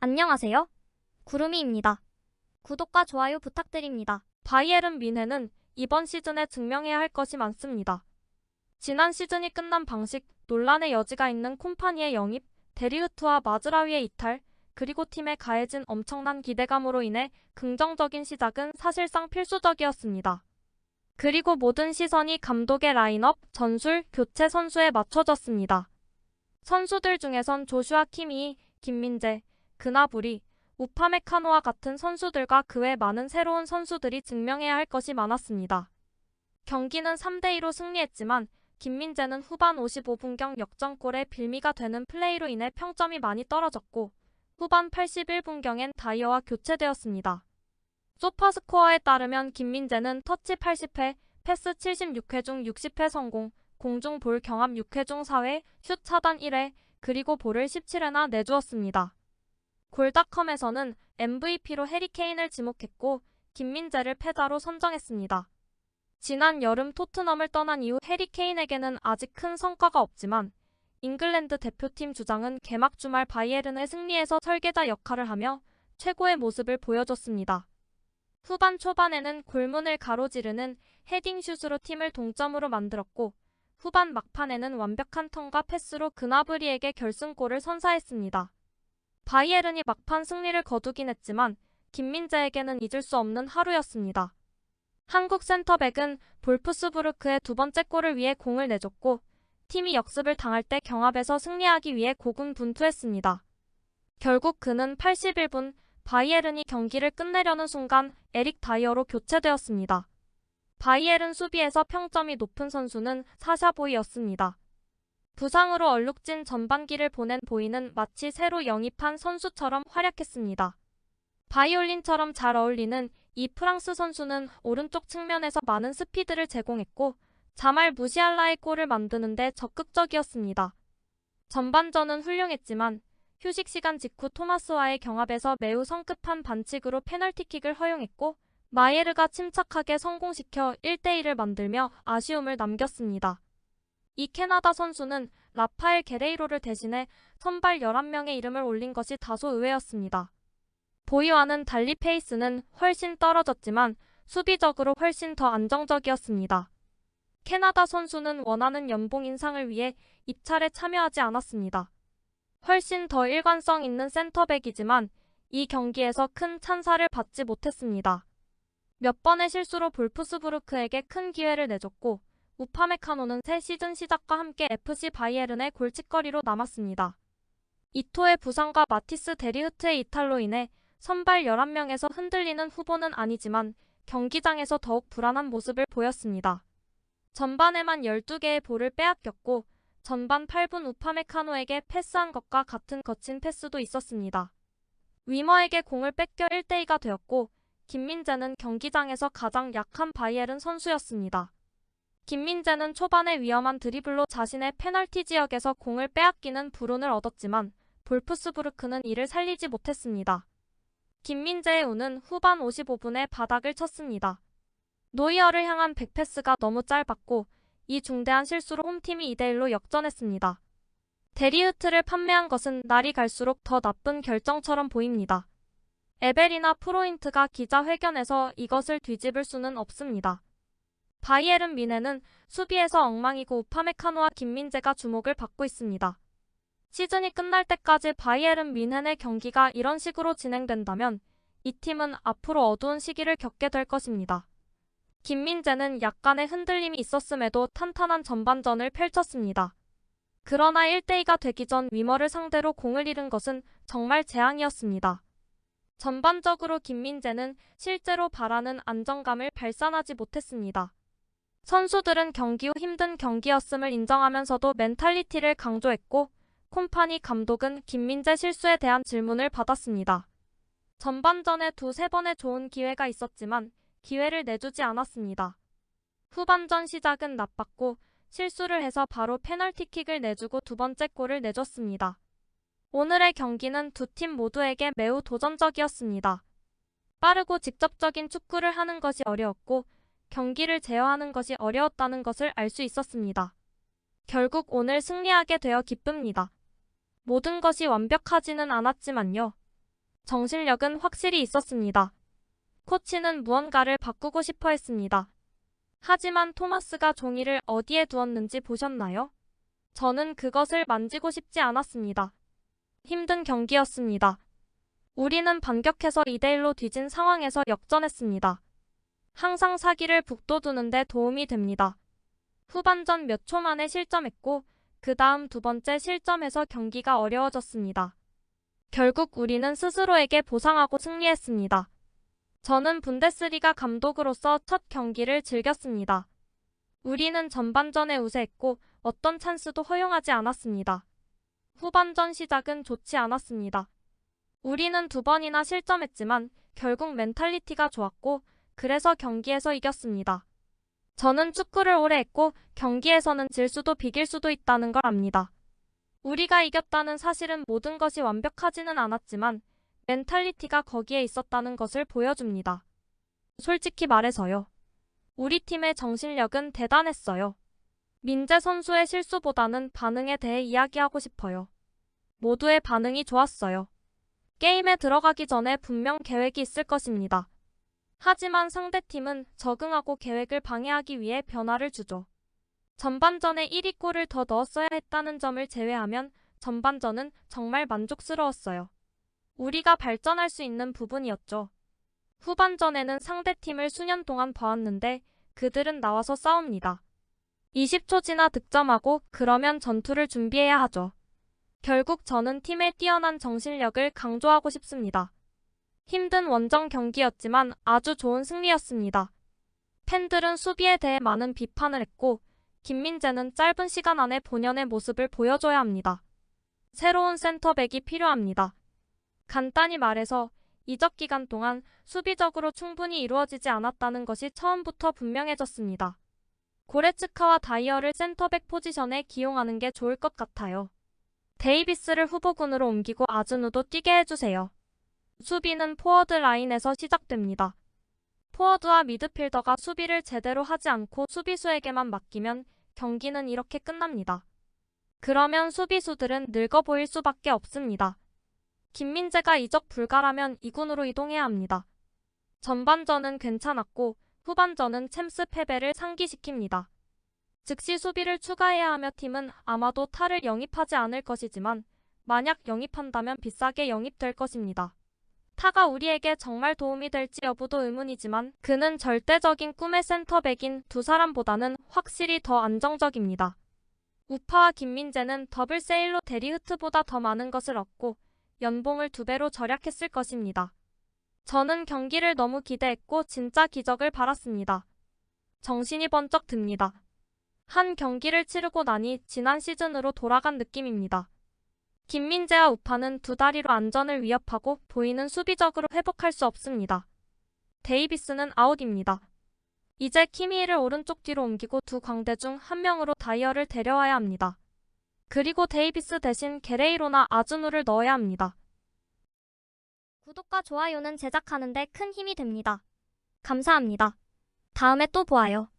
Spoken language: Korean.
안녕하세요. 구름이입니다. 구독과 좋아요 부탁드립니다. 바이에른 뮌헨은 이번 시즌에 증명해야 할 것이 많습니다. 지난 시즌이 끝난 방식, 논란의 여지가 있는 콤파니의 영입, 데리흐트와 마즈라위의 이탈, 그리고 팀에 가해진 엄청난 기대감으로 인해 긍정적인 시작은 사실상 필수적이었습니다. 그리고 모든 시선이 감독의 라인업, 전술, 교체 선수에 맞춰졌습니다. 선수들 중에선 조슈아 키미히, 김민재, 그나브리, 우파메카노와 같은 선수들과 그 외 많은 새로운 선수들이 증명해야 할 것이 많았습니다. 경기는 3대2로 승리했지만 김민재는 후반 55분경 역전골의 빌미가 되는 플레이로 인해 평점이 많이 떨어졌고 후반 81분경엔 다이어와 교체되었습니다. 소파스코어에 따르면 김민재는 터치 80회, 패스 76회 중 60회 성공, 공중 볼 경합 6회 중 4회, 슛 차단 1회, 그리고 볼을 17회나 내주었습니다. 골닷컴에서는 MVP로 해리케인을 지목했고 김민재를 패자로 선정했습니다. 지난 여름 토트넘을 떠난 이후 해리케인에게는 아직 큰 성과가 없지만 잉글랜드 대표팀 주장은 개막 주말 바이에른의 승리에서 설계자 역할을 하며 최고의 모습을 보여줬습니다. 후반 초반에는 골문을 가로지르는 헤딩슛으로 팀을 동점으로 만들었고 후반 막판에는 완벽한 턴과 패스로 그나브리에게 결승골을 선사했습니다. 바이에른이 막판 승리를 거두긴 했지만 김민재에게는 잊을 수 없는 하루였습니다. 한국 센터백은 볼프스부르크의 두 번째 골을 위해 공을 내줬고 팀이 역습을 당할 때 경합에서 승리하기 위해 고군분투했습니다. 결국 그는 81분 바이에른이 경기를 끝내려는 순간 에릭 다이어로 교체되었습니다. 바이에른 수비에서 평점이 높은 선수는 사샤 보이였습니다. 부상으로 얼룩진 전반기를 보낸 보이는 마치 새로 영입한 선수처럼 활약했습니다. 바이올린처럼 잘 어울리는 이 프랑스 선수는 오른쪽 측면에서 많은 스피드를 제공했고 자말 무시알라의 골을 만드는데 적극적이었습니다. 전반전은 훌륭했지만 휴식 시간 직후 토마스와의 경합에서 매우 성급한 반칙으로 페널티킥을 허용했고 마예르가 침착하게 성공시켜 1대1을 만들며 아쉬움을 남겼습니다. 이 캐나다 선수는 라파엘 게레이로를 대신해 선발 11명의 이름을 올린 것이 다소 의외였습니다. 보이와는 달리 페이스는 훨씬 떨어졌지만 수비적으로 훨씬 더 안정적이었습니다. 캐나다 선수는 원하는 연봉 인상을 위해 입찰에 참여하지 않았습니다. 훨씬 더 일관성 있는 센터백이지만 이 경기에서 큰 찬사를 받지 못했습니다. 몇 번의 실수로 볼프스부르크에게 큰 기회를 내줬고 우파메카노는 새 시즌 시작과 함께 FC 바이에른의 골칫거리로 남았습니다. 이토의 부상과 마티스 데리흐트의 이탈로 인해 선발 11명에서 흔들리는 후보는 아니지만 경기장에서 더욱 불안한 모습을 보였습니다. 전반에만 12개의 볼을 빼앗겼고 전반 8분 우파메카노에게 패스한 것과 같은 거친 패스도 있었습니다. 위머에게 공을 뺏겨 1대2가 되었고 김민재는 경기장에서 가장 약한 바이에른 선수였습니다. 김민재는 초반에 위험한 드리블로 자신의 페널티 지역에서 공을 빼앗기는 불운을 얻었지만 볼프스부르크는 이를 살리지 못했습니다. 김민재의 운은 후반 55분에 바닥을 쳤습니다. 노이어를 향한 백패스가 너무 짧았고 이 중대한 실수로 홈팀이 2대1로 역전했습니다. 데리흐트를 판매한 것은 날이 갈수록 더 나쁜 결정처럼 보입니다. 에베리나 프로인트가 기자회견에서 이것을 뒤집을 수는 없습니다. 바이에른 뮌헨은 수비에서 엉망이고 우파메카노와 김민재가 주목을 받고 있습니다. 시즌이 끝날 때까지 바이에른 뮌헨의 경기가 이런 식으로 진행된다면 이 팀은 앞으로 어두운 시기를 겪게 될 것입니다. 김민재는 약간의 흔들림이 있었음에도 탄탄한 전반전을 펼쳤습니다. 그러나 1대2가 되기 전 위머를 상대로 공을 잃은 것은 정말 재앙이었습니다. 전반적으로 김민재는 실제로 바라는 안정감을 발산하지 못했습니다. 선수들은 경기 후 힘든 경기였음을 인정하면서도 멘탈리티를 강조했고 콤파니 감독은 김민재 실수에 대한 질문을 받았습니다. 전반전에 두세 번의 좋은 기회가 있었지만 기회를 내주지 않았습니다. 후반전 시작은 나빴고 실수를 해서 바로 페널티킥을 내주고 두 번째 골을 내줬습니다. 오늘의 경기는 두 팀 모두에게 매우 도전적이었습니다. 빠르고 직접적인 축구를 하는 것이 어려웠고 경기를 제어하는 것이 어려웠다는 것을 알 수 있었습니다. 결국 오늘 승리하게 되어 기쁩니다. 모든 것이 완벽하지는 않았지만요. 정신력은 확실히 있었습니다. 코치는 무언가를 바꾸고 싶어 했습니다. 하지만 토마스가 종이를 어디에 두었는지 보셨나요? 저는 그것을 만지고 싶지 않았습니다. 힘든 경기였습니다. 우리는 반격해서 2대1로 뒤진 상황에서 역전했습니다. 항상 사기를 북돋우는데 도움이 됩니다. 후반전 몇 초 만에 실점했고 그 다음 두 번째 실점에서 경기가 어려워졌습니다. 결국 우리는 스스로에게 보상하고 승리했습니다. 저는 분데스리가 감독으로서 첫 경기를 즐겼습니다. 우리는 전반전에 우세했고 어떤 찬스도 허용하지 않았습니다. 후반전 시작은 좋지 않았습니다. 우리는 두 번이나 실점했지만 결국 멘탈리티가 좋았고 그래서 경기에서 이겼습니다. 저는 축구를 오래 했고 경기에서는 질 수도 비길 수도 있다는 걸 압니다. 우리가 이겼다는 사실은 모든 것이 완벽하지는 않았지만 멘탈리티가 거기에 있었다는 것을 보여줍니다. 솔직히 말해서요. 우리 팀의 정신력은 대단했어요. 민재 선수의 실수보다는 반응에 대해 이야기하고 싶어요. 모두의 반응이 좋았어요. 게임에 들어가기 전에 분명 계획이 있을 것입니다. 하지만 상대팀은 적응하고 계획을 방해하기 위해 변화를 주죠. 전반전에 1위 골을 더 넣었어야 했다는 점을 제외하면 전반전은 정말 만족스러웠어요. 우리가 발전할 수 있는 부분이었죠. 후반전에는 상대팀을 수년 동안 봐왔는데 그들은 나와서 싸웁니다. 20초 지나 득점하고 그러면 전투를 준비해야 하죠. 결국 저는 팀의 뛰어난 정신력을 강조하고 싶습니다. 힘든 원정 경기였지만 아주 좋은 승리였습니다. 팬들은 수비에 대해 많은 비판을 했고 김민재는 짧은 시간 안에 본연의 모습을 보여줘야 합니다. 새로운 센터백이 필요합니다. 간단히 말해서 이적 기간 동안 수비적으로 충분히 이루어지지 않았다는 것이 처음부터 분명해졌습니다. 고레츠카와 다이어를 센터백 포지션에 기용하는 게 좋을 것 같아요. 데이비스를 후보군으로 옮기고 아즈누도 뛰게 해주세요. 수비는 포워드 라인에서 시작됩니다. 포워드와 미드필더가 수비를 제대로 하지 않고 수비수에게만 맡기면 경기는 이렇게 끝납니다. 그러면 수비수들은 늙어 보일 수밖에 없습니다. 김민재가 이적 불가라면 2군으로 이동해야 합니다. 전반전은 괜찮았고 후반전은 챔스 패배를 상기시킵니다. 즉시 수비를 추가해야 하며 팀은 아마도 타를 영입하지 않을 것이지만 만약 영입한다면 비싸게 영입될 것입니다. 타가 우리에게 정말 도움이 될지 여부도 의문이지만 그는 절대적인 꿈의 센터백인 두 사람보다는 확실히 더 안정적입니다. 우파와 김민재는 더블 세일로 데리흐트보다 더 많은 것을 얻고 연봉을 2배로 절약했을 것입니다. 저는 경기를 너무 기대했고 진짜 기적을 바랐습니다. 정신이 번쩍 듭니다. 한 경기를 치르고 나니 지난 시즌으로 돌아간 느낌입니다. 김민재와 우파는 두 다리로 안전을 위협하고 보이는 수비적으로 회복할 수 없습니다. 데이비스는 아웃입니다. 이제 키미를 오른쪽 뒤로 옮기고 두 광대 중 한 명으로 다이어를 데려와야 합니다. 그리고 데이비스 대신 게레이로나 아즈누를 넣어야 합니다. 구독과 좋아요는 제작하는데 큰 힘이 됩니다. 감사합니다. 다음에 또 보아요.